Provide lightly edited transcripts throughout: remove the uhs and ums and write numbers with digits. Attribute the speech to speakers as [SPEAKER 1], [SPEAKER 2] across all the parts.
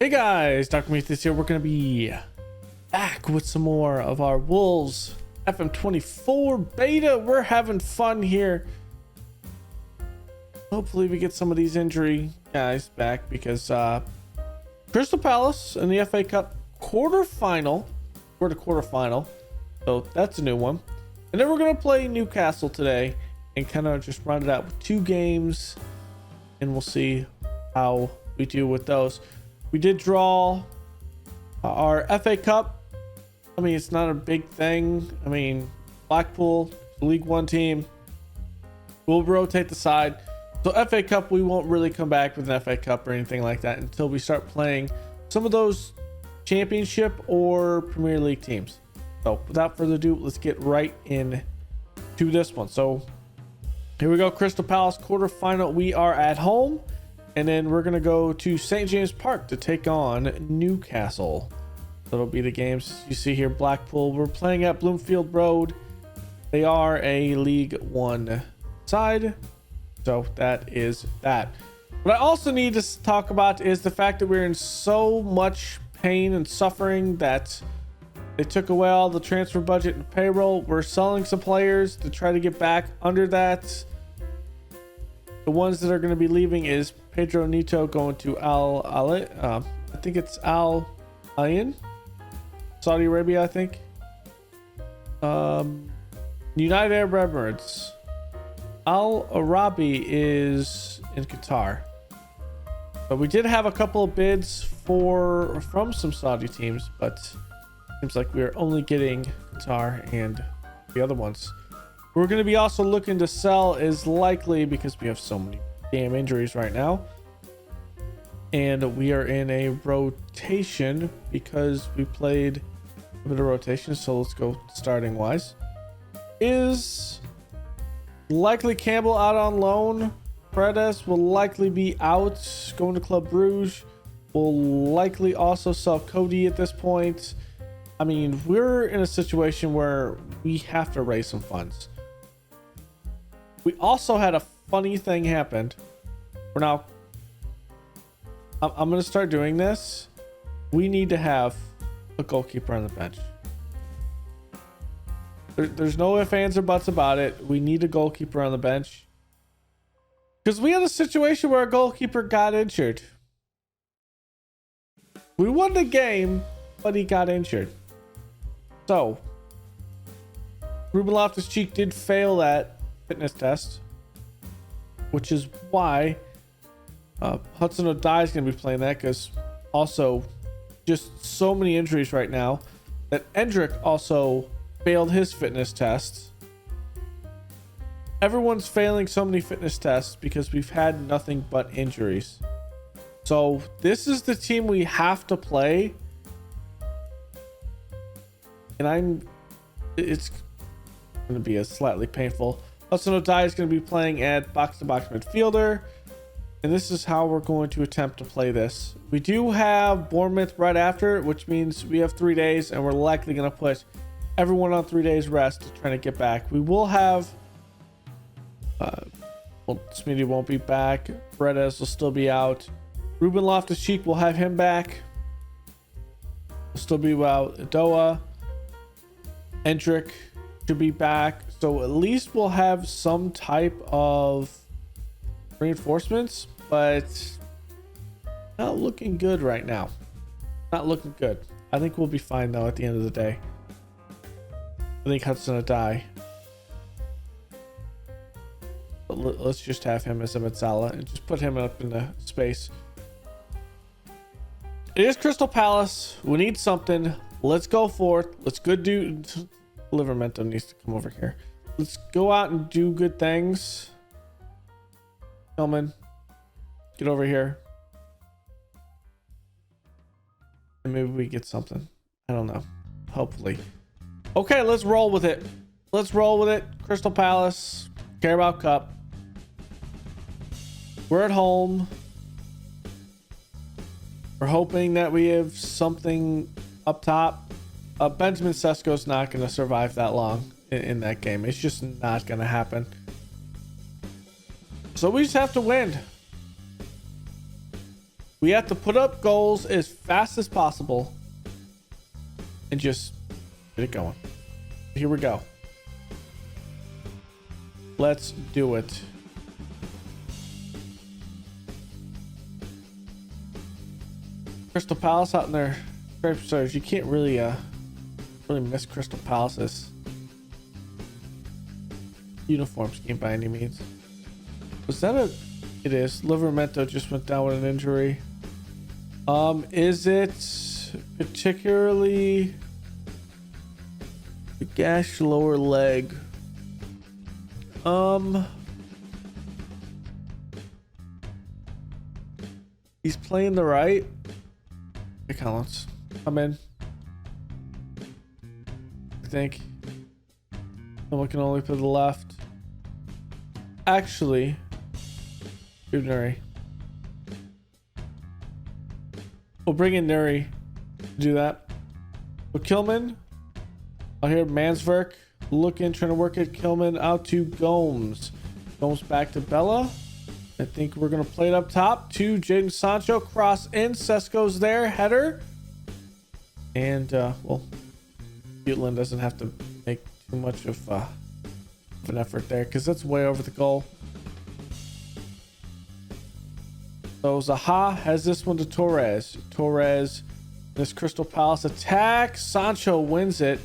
[SPEAKER 1] Hey guys, Dr. Meath here. We're going to be back with some more of our Wolves FM24 beta. We're having fun here. Hopefully we get some of these injury guys back because Crystal Palace in the FA Cup quarterfinal. We're the quarterfinal, so that's a new one. And then we're going to play Newcastle today and kind of just run it out with 2 games, and we'll see how we do with those. We did draw our FA Cup. I mean, it's not a big thing. I mean, Blackpool, League One team. We'll rotate the side. So FA Cup, we won't really come back with an FA Cup or anything like that until we start playing some of those Championship or Premier League teams. So without further ado, let's get right in to this one. So here we go. Crystal Palace quarterfinal. We are at home. And then we're going to go to St. James Park to take on Newcastle. That'll be the games you see here. Blackpool. We're playing at Bloomfield Road. They are a League One side. So that is that. What I also need to talk about is the fact that we're in so much pain and suffering that they took away all the transfer budget and payroll. We're selling some players to try to get back under that. The ones that are going to be leaving is Pedro Neto going to I think it's Al Ain, Saudi Arabia, I think. United Arab Emirates. Al Arabi is in Qatar. But we did have a couple of bids from some Saudi teams, but seems like we're only getting Qatar and the other ones. We're going to be also looking to sell is likely because we have so many damn injuries right now. And we are in a rotation because we played a bit of rotation. So let's go starting wise. Is likely Campbell out on loan. Paredes will likely be out going to Club Brugge. We'll likely also sell Cody at this point. I mean, we're in a situation where we have to raise some funds. We also had a funny thing happened. For now, I'm going to start doing this. We need to have a goalkeeper on the bench. There's no ifs, ands, or buts about it. We need a goalkeeper on the bench. Because we had a situation where a goalkeeper got injured. We won the game, but he got injured. So, Ruben Loftus-Cheek did fail that fitness test, which is why Hudson-Odoi is going to be playing that, because also just so many injuries right now that Endrick also failed his fitness tests. Everyone's failing so many fitness tests because we've had nothing but injuries. So this is the team we have to play, and it's going to be a slightly painful. Hudson-Odoi is going to be playing at box-to-box midfielder, and this is how we're going to attempt to play this. We do have Bournemouth right after, which means we have 3 days, and we're likely going to put everyone on 3 days rest to try to get back. We will have Smitty won't be back. Paredes will still be out. Ruben Loftus-Cheek, will have him back. Will still be out. Doa, Endrick should be back. So at least we'll have some type of reinforcements, but not looking good right now. Not looking good. I think we'll be fine though at the end of the day. I think Hudson-Odoi. Let's just have him as a Metzala and just put him up in the space. It is Crystal Palace. We need something. Let's go for it. Let's do. Livermento needs to come over here. Let's go out and do good things. Hillman, get over here. And maybe we get something. I don't know. Hopefully. Okay, let's roll with it. Let's roll with it. Crystal Palace. Carabao Cup. We're at home. We're hoping that we have something up top. Benjamin Sesko's not going to survive that long in that game. It's just not going to happen. So we just have to win. We have to put up goals as fast as possible and just get it going. Here we go. Let's do it. Crystal Palace out in their scrape stars. You can't really miss Crystal Palace's uniform scheme by any means. Was that a... It is. Livermento just went down with an injury. Is it particularly the gash lower leg? He's playing the right. Hey, Collins, come in. I think someone can only play the left. Actually, Nuri. We'll bring in Nuri to do that. But Kilman, I hear Mansverk looking, trying to work it. Kilman out to Gomes. Gomes back to Bella. I think we're going to play it up top to Jadon Sancho. Cross in. Sesko's there. Header. And, well, Butland doesn't have to make too much of an effort there because that's way over the goal. So Zaha has this one to Torres. Torres, this Crystal Palace attack. Sancho wins it.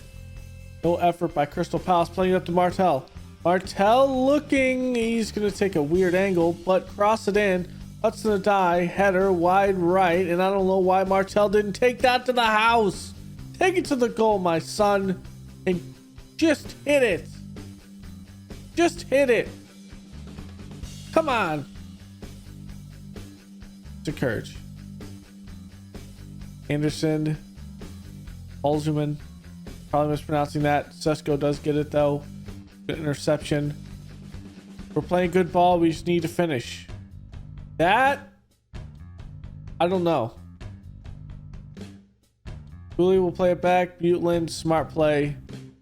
[SPEAKER 1] No effort by Crystal Palace. Playing it up to Martel. Martel looking. He's going to take a weird angle, but cross it in. Hudson Odoi, header, wide right. And I don't know why Martel didn't take that to the house. Take it to the goal, my son. And just hit it. Just hit it. Come on. To Courage. Anderson. Holzman. Probably mispronouncing that. Sesko does get it though. Good interception. We're playing good ball. We just need to finish. That, I don't know. Julie will play it back. Butland, smart play.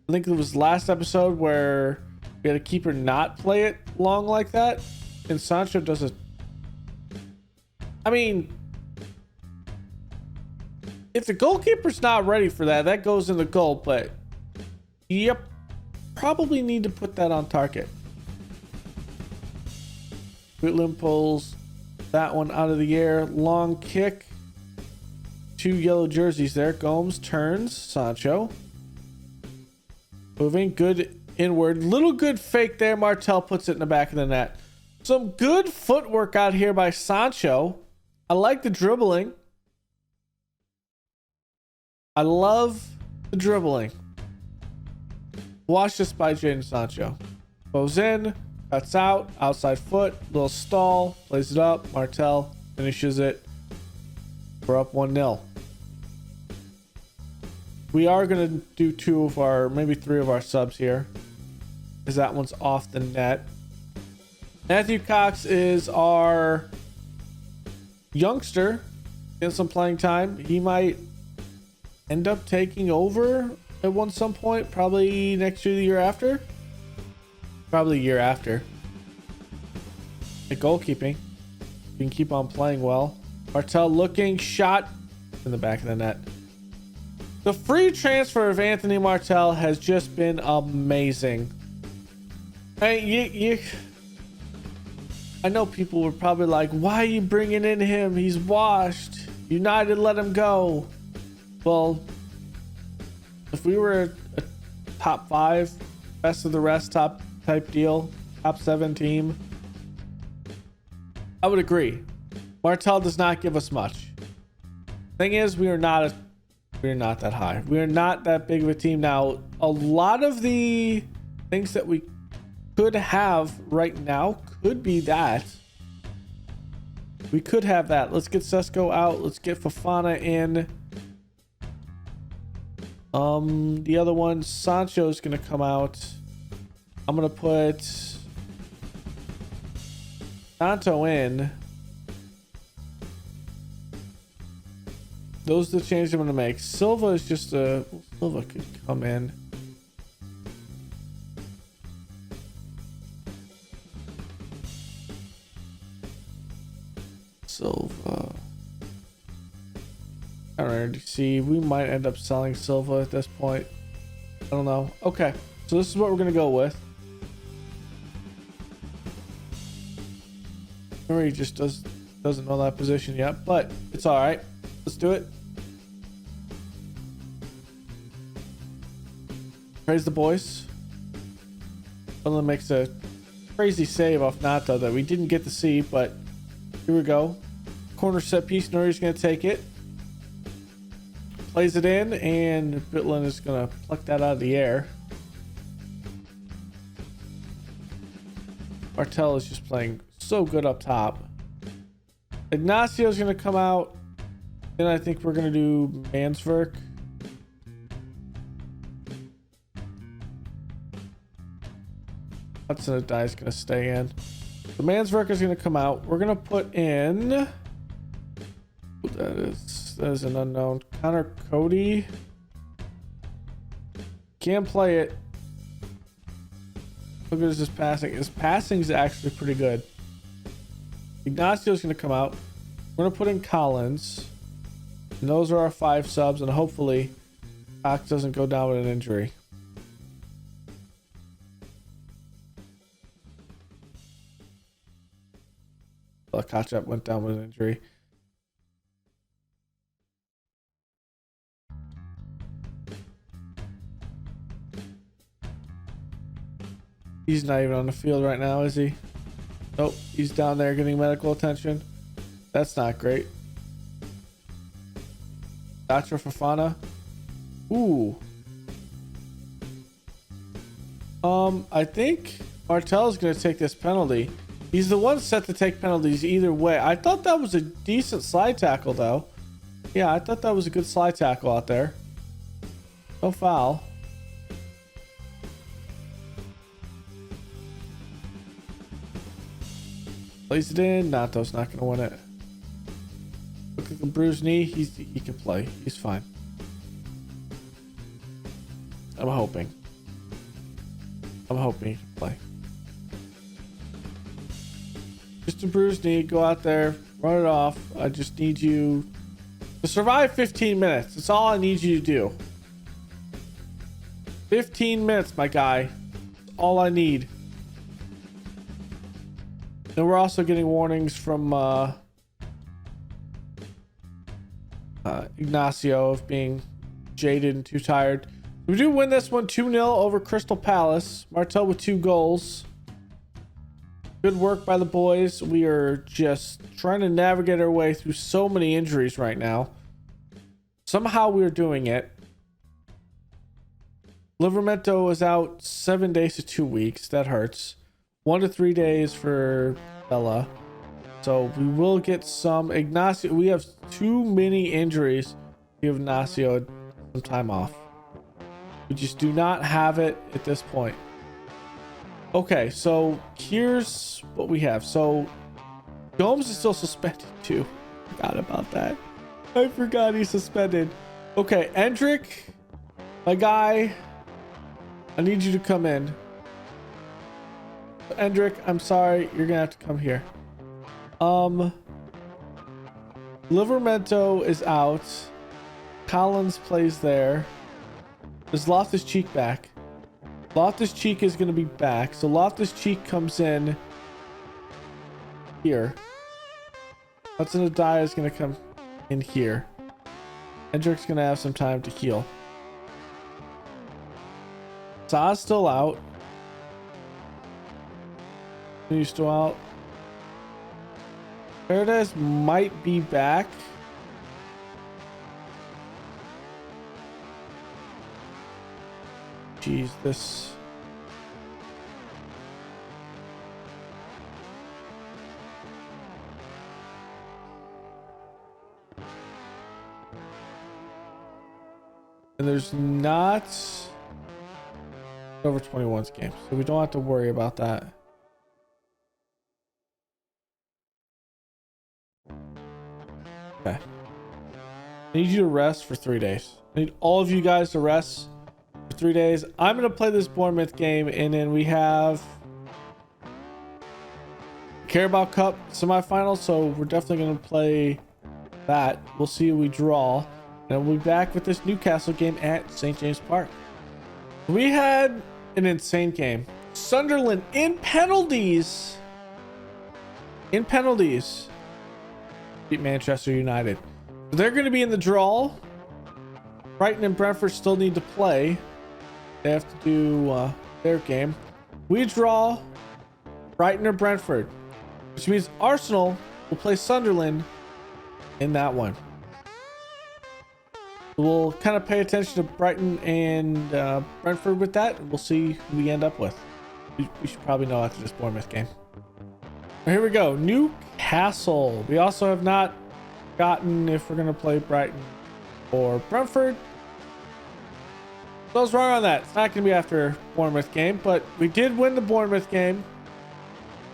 [SPEAKER 1] I think it was last episode where we had a keeper not play it long like that. And Sancho does it. I mean, if the goalkeeper's not ready for that, that goes in the goal. But, yep, probably need to put that on target. Butland pulls that one out of the air. Long kick. 2 yellow jerseys there. Gomes turns. Sancho. Moving. Good inward. Little good fake there. Martel puts it in the back of the net. Some good footwork out here by Sancho. I like the dribbling. I love the dribbling. Watch this by Jadon Sancho. Goes in. Cuts out. Outside foot. Little stall. Plays it up. Martel finishes it. We're up 1-0. We are going to do 2 of our, maybe 3 of our subs here, because that one's off the net. Matthew Cox is our youngster in some playing time. He might end up taking over at some point, probably next year, the year after. Probably a year after. The goalkeeping. You can keep on playing well. Martel looking, shot in the back of the net. The free transfer of Anthony Martel has just been amazing. I know people were probably like, why are you bringing in him? He's washed. United let him go. Well, if we were a top 5, best of the rest top type deal, top 7 team, I would agree. Martel does not give us much. Thing is, we are not that high. We are not that big of a team. Now, a lot of the things that we could have right now could be that. We could have that. Let's get Sesko out. Let's get Fofana in. The other one, Sancho's gonna come out. I'm gonna put Santo in. Those are the changes I'm going to make. Silva is just a... Silva could come in. Silva. I don't already see. We might end up selling Silva at this point. I don't know. Okay, so this is what we're gonna go with. Or he just doesn't know that position yet, but it's all right. Let's do it. Praise the boys. Sunderland makes a crazy save off Nata that we didn't get to see, but here we go. Corner set piece. Nuri's going to take it. Plays it in, and Bitland is going to pluck that out of the air. Martel is just playing so good up top. Ignacio's going to come out. Then I think we're going to do Mansverk. Hudson Odoi is going to stay in. The Mansverk is going to come out. We're going to put in... That is an unknown. Connor Cody. Can't play it. How good is his passing? His passing is actually pretty good. Ignacio's going to come out. We're going to put in Collins. And those are our 5 subs. And hopefully, Cox doesn't go down with an injury. Kachap went down with an injury. He's not even on the field right now, is he? Nope, he's down there getting medical attention. That's not great. Datra Fafana. Ooh. I think Martel's going to take this penalty. He's the one set to take penalties either way. I thought that was a decent slide tackle, though. Yeah, I thought that was a good slide tackle out there. No foul. Plays it in. Nato's not going to win it. Look at the bruised knee. He can play. He's fine. I'm hoping he can play. Just a bruised knee. Go out there. Run it off. I just need you to survive 15 minutes. That's all I need you to do. 15 minutes, my guy. That's all I need. And we're also getting warnings from Ignacio of being jaded and too tired. We do win this one 2-0 over Crystal Palace. Martel with 2 goals. Good work by the boys. We are just trying to navigate our way through so many injuries right now. Somehow we're doing it. Livramento is out 7 days to 2 weeks. That hurts. 1 to 3 days for Bella. So we will get some. Ignacio, we have too many injuries. Give Ignacio some time off. We just do not have it at this point. Okay, so here's what we have. So Gomes is still suspended too. Forgot about that. I forgot he's suspended. Okay, Endrick, my guy, I need you to come in. Endrick, I'm sorry, you're gonna have to come here. Livramento is out. Collins plays there. Is Loftus-Cheek back? Loftus-Cheek is going to be back. So Loftus-Cheek comes in here. Hudson Odoi is going to come in here. Hendrick's going to have some time to heal. Sa's still out. He's still out. Paradise might be back. Jeez, this... And there's not over 21's game, so we don't have to worry about that. Okay. I need you to rest for 3 days. I need all of you guys to rest for 3 days. I'm going to play this Bournemouth game, and then we have Carabao Cup semifinals, so we're definitely going to play that. We'll see who we draw. And we'll be back with this Newcastle game at St. James Park. We had an insane game. Sunderland in penalties. Beat Manchester United. They're going to be in the draw. Brighton and Brentford still need to play. They have to do their game. We draw Brighton or Brentford, which means Arsenal will play Sunderland in that one. We'll kind of pay attention to Brighton and Brentford with that. We'll see who we end up with. We should probably know after this Bournemouth game. Here we go. Newcastle. We also have not gotten if we're going to play Brighton or Brentford. So I was wrong on that. It's not going to be after Bournemouth game, but we did win the Bournemouth game.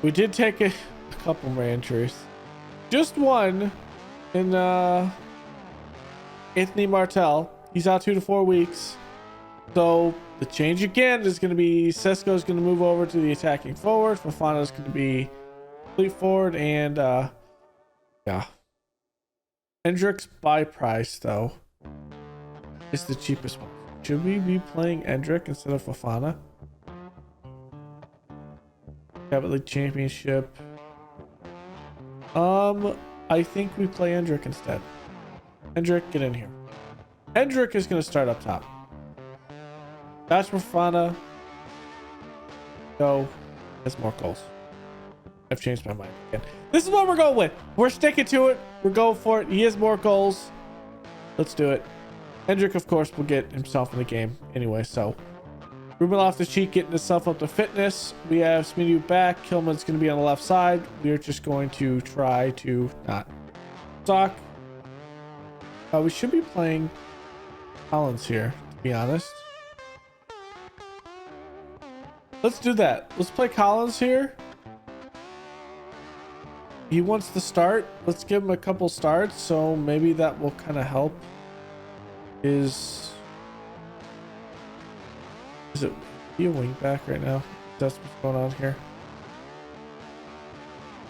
[SPEAKER 1] We did take a couple more injuries. Just one in Anthony Martel. He's out 2 to 4 weeks. So the change again is going to be Sesko is going to move over to the attacking forward. Fofana is going to be complete forward, and yeah. Hendrick's buy price though is the cheapest one. Should we be playing Hendrick instead of Fofana? Cabinet League Championship. I think we play Hendrick instead. Hendrick, get in here. Hendrick is going to start up top. That's Fofana. Go. Has more goals. I've changed my mind again. This is what we're going with. We're sticking to it. We're going for it. He has more goals. Let's do it. Hendrick, of course, will get himself in the game anyway. So, Ruben Loftus-Cheek getting himself up to fitness. We have Smitty back. Kilman's going to be on the left side. We are just going to try to not suck. We should be playing Collins here, to be honest. Let's do that. Let's play Collins here. He wants to start. Let's give him a couple starts, so maybe that will kind of help. Is it he a wing back right now? That's what's going on here.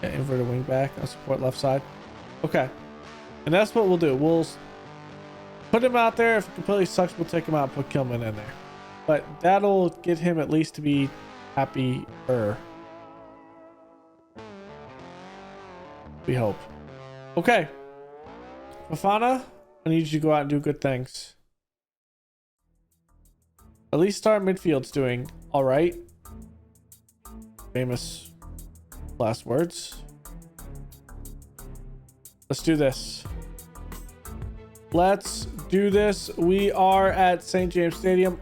[SPEAKER 1] Yeah, inverted wing back on support left side. Okay, and that's what we'll do. We'll put him out there. If it completely sucks, we'll take him out and put Kilman in there. But that'll get him at least to be happier. We hope. Okay. Fofana, I need you to go out and do good things. At least our midfield's doing all right. Famous last words. Let's do this. Let's do this. We are at St. James Stadium.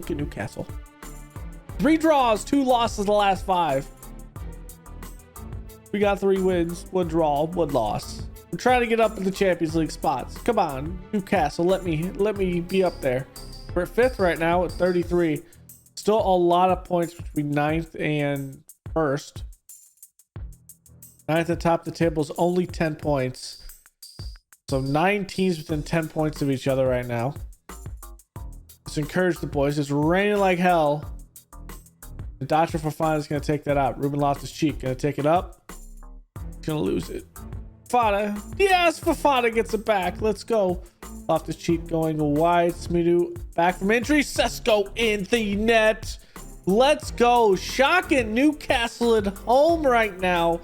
[SPEAKER 1] Look at Newcastle. 3 draws, 2 losses the last 5. We got 3 wins, 1 draw, 1 loss. We're trying to get up in the Champions League spots. Come on, Newcastle, let me be up there. We're at 5th right now at 33. Still a lot of points between 9th and 1st. 9th at the top of the table is only 10 points. So 9 teams within 10 points of each other right now. Let's encourage the boys. It's raining like hell. And Dr. Fofana is going to take that out. Ruben Loftus-Cheek going to take it up. Gonna lose it. Fofana. Yes, Fofana gets it back. Let's go. Loftus-Cheek going wide. Smidu back from injury. Sesko in the net. Let's go. Shocking Newcastle at home right now.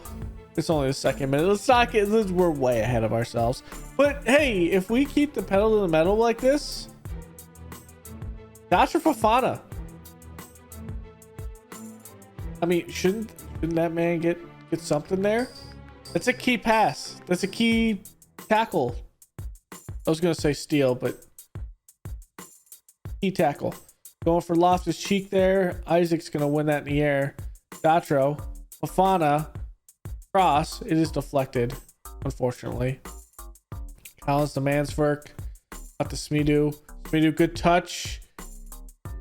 [SPEAKER 1] It's only the 2nd minute. Let's not get this. We're way ahead of ourselves. But hey, if we keep the pedal to the metal like this, Dr. Fofana. I mean, shouldn't that man get something there? That's a key pass. That's a key tackle. I was going to say steal, but key tackle. Going for Loftus-Cheek there. Isaac's going to win that in the air. Datro. Fofana. Cross. It is deflected, unfortunately. Collins to Mansverk. Up to Smidu. Smidu, good touch.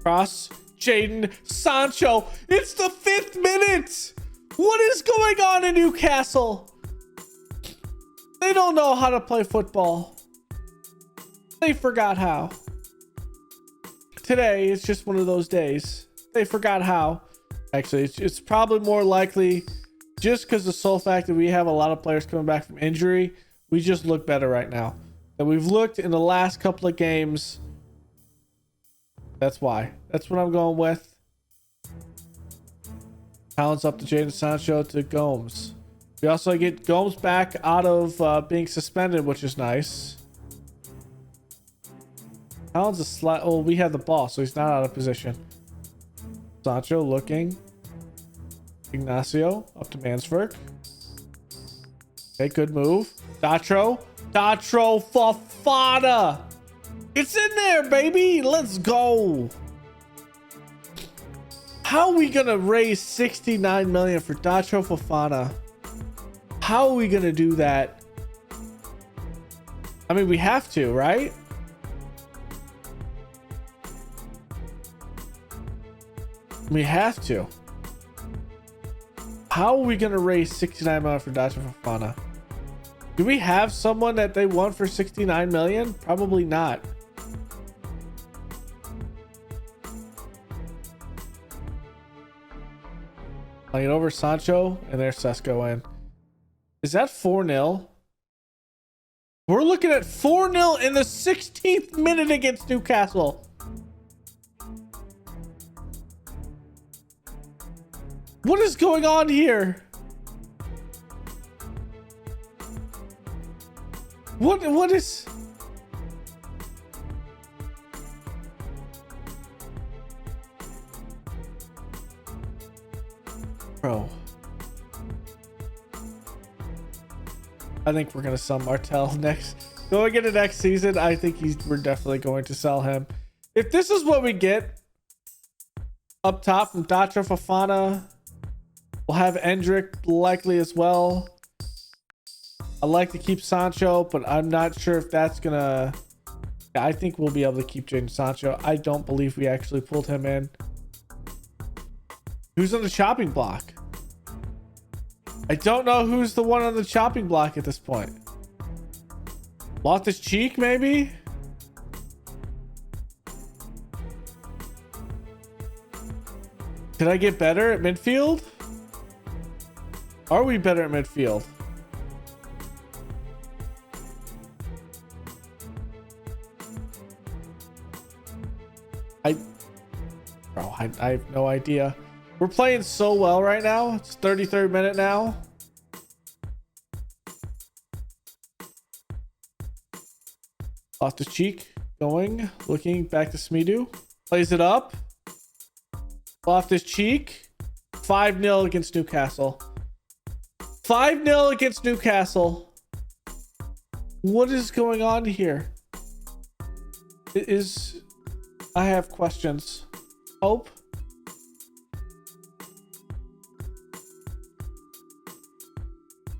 [SPEAKER 1] Cross. Jadon Sancho. It's the 5th minute. What is going on in Newcastle? They don't know how to play football. They forgot how. Today, it's just one of those days. They forgot how. Actually, it's probably more likely just because the sole fact that we have a lot of players coming back from injury, we just look better right now. that we've looked in the last couple of games. That's why. That's what I'm going with. Talents up to Jadon Sancho to Gomes. We also get Gomes back out of being suspended, which is nice. Talon's a slight. Oh, we have the ball, so he's not out of position. Sancho looking. Ignacio up to Mansberg. Okay, good move. Datro Fofana. It's in there, baby. Let's go. How are we gonna raise 69 million for Datro Fofana? How are we gonna do that? I mean, we have to, right? We have to. How are we gonna raise 69 million for Datro Fofana? Do we have someone that they want for 69 million? Probably not. Playing over Sancho, and there's Sesko in. Is that 4-0? We're looking at 4-0 in the 16th minute against Newcastle. What is going on here? What is... Bro. I think we're going to sell Martel next. Going into next season, I think we're definitely going to sell him. If this is what we get up top from Datro Fofana, we'll have Endrick likely as well. I like to keep Sancho, but I'm not sure if that's going to... I think we'll be able to keep Jadon Sancho. I don't believe we actually pulled him in. Who's on the chopping block? I don't know who's the one on the chopping block at this point. Loftus-Cheek, maybe? Did I get better at midfield? Are we better at midfield? I have no idea. We're playing so well right now. It's 33rd minute now. Loftus-Cheek going, looking back to Smidu. Plays it up. Loftus-Cheek. 5-0 against Newcastle. 5-0 against Newcastle. What is going on here? I have questions. Hope.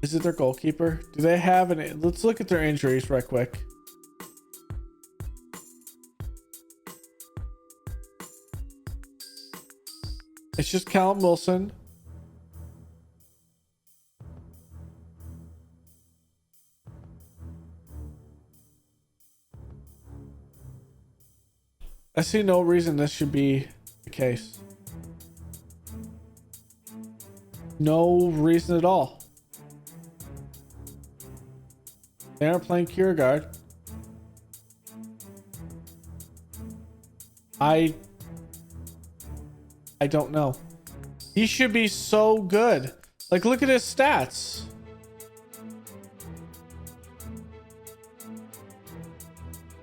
[SPEAKER 1] Is it their goalkeeper? Do they have an... Let's look at their injuries right quick. It's just Callum Wilson. I see no reason this should be the case. No reason at all. They aren't playing Kiergaard. I don't know. He should be so good. Like, look at his stats.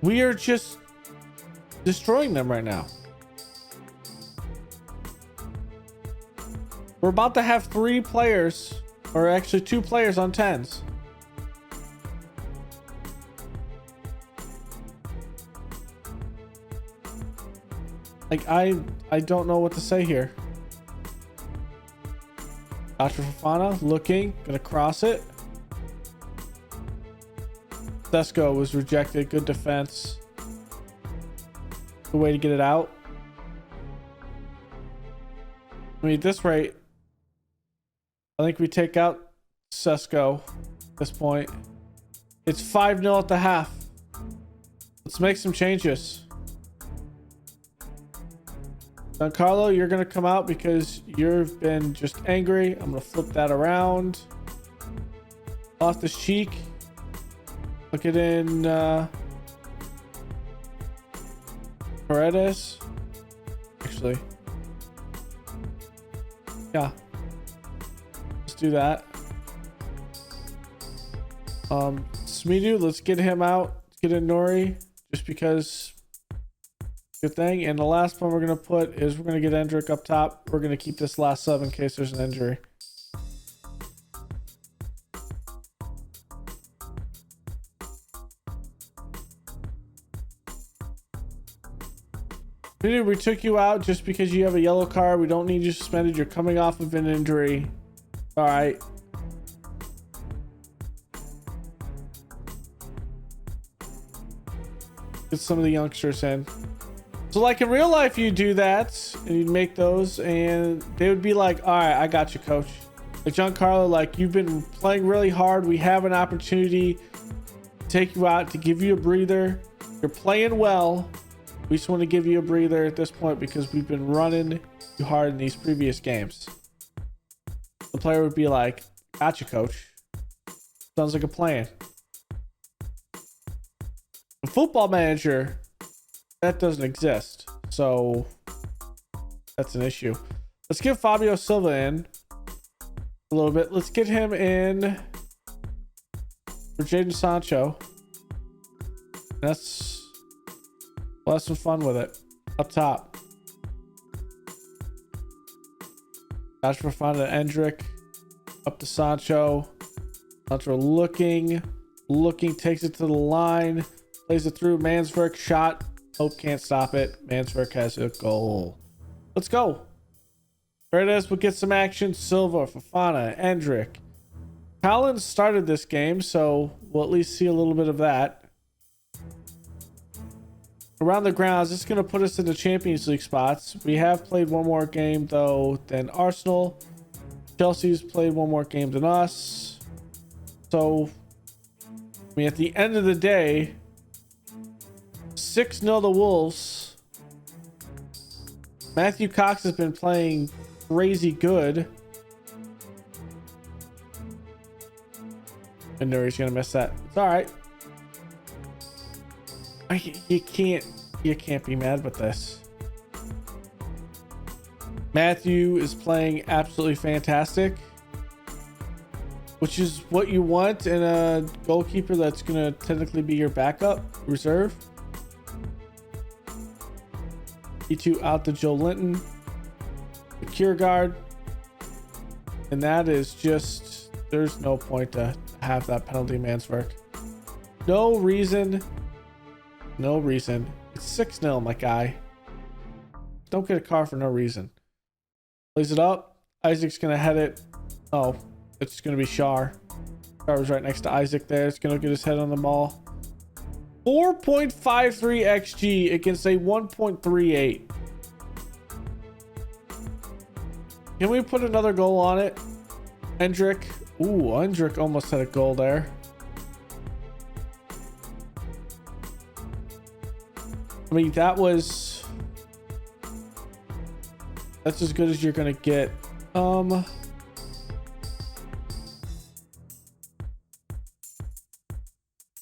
[SPEAKER 1] We are just destroying them right now. We're about to have 3 players, or actually 2 players on 10s. Like, I don't know what to say here. Datro Fofana looking, gonna cross it. Sesko was rejected. Good defense. Good way to get it out. I mean, at this rate, I think we take out Sesko at this point. It's 5-0 at the half. Let's make some changes. Giancarlo, you're going to come out because you've been just angry. I'm going to flip that around. Loftus-Cheek. Look it in Paredes. Actually, yeah. Let's do that. Smidu, let's get him out. Let's get in Nori, just because. Good thing. And the last one we're gonna put is we're gonna get Endrick up top. We're gonna keep this last sub in case there's an injury. We took you out just because you have a yellow card. We don't need you suspended. You're coming off of an injury. All right. Get some of the youngsters in. So like in real life, you do that and you'd make those and they would be like, all right, I got you, coach. Like Giancarlo, like you've been playing really hard. We have an opportunity to take you out, to give you a breather. You're playing well. We just want to give you a breather at this point because we've been running too hard in these previous games. The player would be like, gotcha, coach. Sounds like a plan. A football manager, that doesn't exist. So that's an issue. Let's get Fabio Silva in a little bit. Let's get him in for Jadon Sancho. We'll have some fun with it. Up top. That's for fun at Endrick. Up to Sancho. Sancho looking, takes it to the line. Plays it through. Mansverk shot. Hope can't stop it. Mansverk has a goal. Let's go. There it is. We'll get some action. Silva, Fofana, Endrick. Collins started this game, so we'll at least see a little bit of that. Around the grounds, this is going to put us in the Champions League spots. We have played one more game, though, than Arsenal. Chelsea's played one more game than us. So, I mean, at the end of the day, 6-0 the Wolves. Matthew Cox has been playing crazy good. And Nuri's going to miss that. It's all right. You can't be mad with this. Matthew is playing absolutely fantastic, which is what you want in a goalkeeper that's going to technically be your backup reserve. E2 out to Joe Linton, the Kiergaard, and that is just, there's no point to have that penalty man's work. No reason. It's 6-0, my guy. Don't get a car for no reason. Plays it up. Isaac's gonna head it. Oh, it's gonna be Shar. Shar was right next to Isaac there. It's gonna get his head on the ball. 4.53 XG against a 1.38. Can we put another goal on it? Endrick. Ooh, Endrick almost had a goal there. I mean, that's as good as you're gonna get.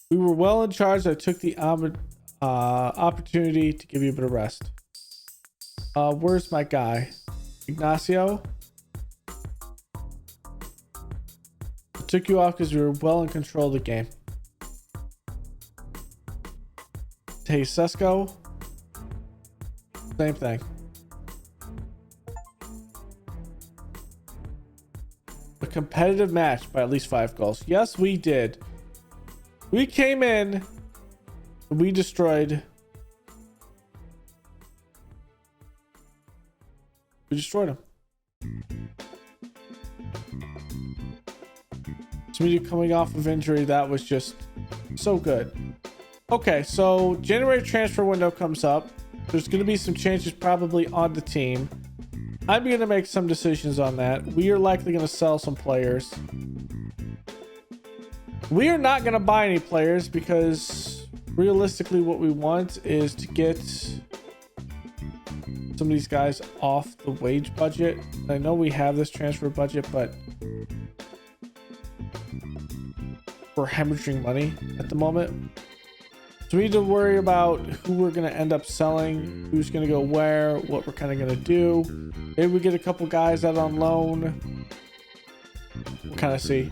[SPEAKER 1] We were well in charge. I took the opportunity to give you a bit of rest. Where's my guy? Ignacio? I took you off because we were well in control of the game. Hey, Sesko. Same thing. A competitive match by at least 5 goals. Yes, we did. We came in and we destroyed. We destroyed him. Somebody coming off of injury, that was just so good. Okay, so January transfer window comes up. There's going to be some changes probably on the team. I'm going to make some decisions on that. We are likely going to sell some players. We are not going to buy any players because realistically what we want is to get some of these guys off the wage budget. I know we have this transfer budget, but we're hemorrhaging money at the moment. So we need to worry about who we're going to end up selling, who's going to go where, what we're kind of going to do. Maybe we get a couple guys out on loan. We'll kind of see.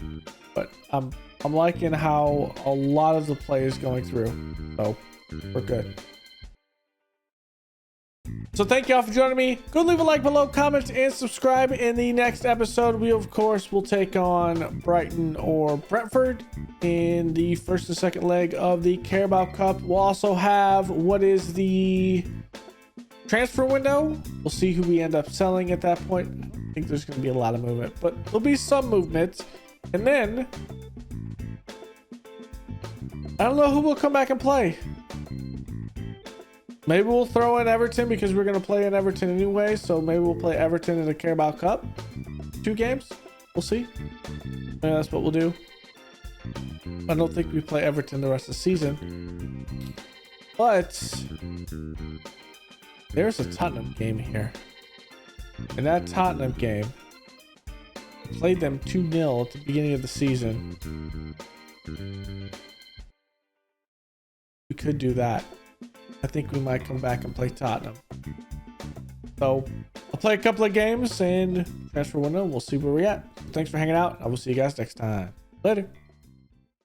[SPEAKER 1] But I'm liking how a lot of the play is going through. So we're good. So thank y'all for joining me. Go leave a like below, comment, and subscribe. In the next episode, we of course will take on Brighton or Brentford in the first and second leg of the Carabao Cup. We'll also have what is the transfer window. We'll see who we end up selling at that point. I think there's going to be a lot of movement, but there'll be some movement. And then I don't know who will come back and play. Maybe we'll throw in Everton because we're going to play in Everton anyway. So maybe we'll play Everton in the Carabao Cup. 2 games. We'll see. Maybe that's what we'll do. I don't think we play Everton the rest of the season. But there's a Tottenham game here. And that Tottenham game, played them 2-0 at the beginning of the season. We could do that. I think we might come back and play Tottenham. So I'll play a couple of games and transfer window. We'll see where we're at. Thanks for hanging out. I will see you guys next time. Later.